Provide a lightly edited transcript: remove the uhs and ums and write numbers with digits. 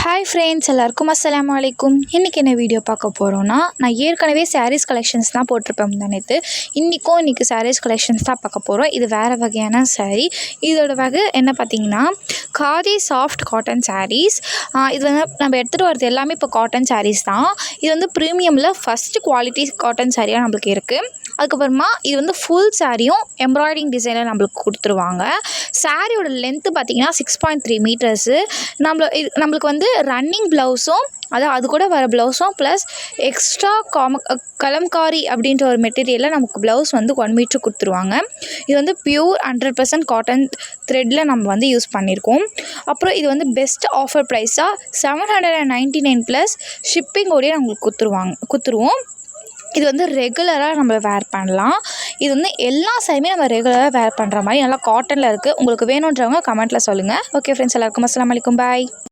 Hi friends, எல்லாருக்கும் அஸ்ஸலாமு அலைக்கும். இன்றைக்கி என்ன வீடியோ பார்க்க போகிறோன்னா, நான் ஏற்கனவே சாரீஸ் கலெக்ஷன்ஸ் தான் போட்டிருப்பேன் முந்தானேத்து. இன்றைக்கி சாரீஸ் கலெக்ஷன்ஸ் தான் பார்க்க போகிறோம். இது வேறு வகையான சாரீ. இதோட வகை என்ன பார்த்திங்கன்னா, காதி சாஃப்ட் காட்டன் சாரீஸ். இது வந்து நம்ம எடுத்துகிட்டு வரது எல்லாமே இப்போ காட்டன் சாரீஸ் தான். இது வந்து ப்ரீமியமில் ஃபஸ்ட்டு குவாலிட்டி காட்டன் சாரியாக நம்மளுக்கு இருக்குது. அதுக்கப்புறமா இது வந்து ஃபுல் சாரியும் எம்ப்ராய்டிங் டிசைனில் நம்மளுக்கு கொடுத்துருவாங்க. சாரியோட லென்த்து பார்த்திங்கன்னா 6.3 மீட்டர்ஸு. நம்மளுக்கு வந்து ரன்னிங் ப்ளவுஸும் அது கூட வர ப்ளவுஸும் ப்ளஸ் எக்ஸ்ட்ரா கலம்காரி அப்படின்ற ஒரு மெட்டீரியலில் நமக்கு ப்ளவுஸ் வந்து 1 மீட்ரு கொடுத்துருவாங்க. இது வந்து பியூர் 100% காட்டன் த்ரெட்டில் நம்ம வந்து யூஸ் பண்ணியிருக்கோம். அப்புறம் இது வந்து பெஸ்ட் ஆஃபர் ப்ரைஸாக 799 ப்ளஸ் ஷிப்பிங்கோடையே நம்மளுக்கு கொடுத்துருவோம். இது வந்து ரெகுலராக நம்ம வேர் பண்ணலாம். இது வந்து எல்லா சாரியுமே நம்ம ரெகுலராக வேர் பண்ணுற மாதிரி நல்லா காட்டனில் இருக்குது. உங்களுக்கு வேணுன்றவங்க கமெண்ட்டில் சொல்லுங்கள். ஓகே ஃப்ரெண்ட்ஸ், எல்லாருக்கும் அஸ்ஸலாமு அலைக்கும். பாய்.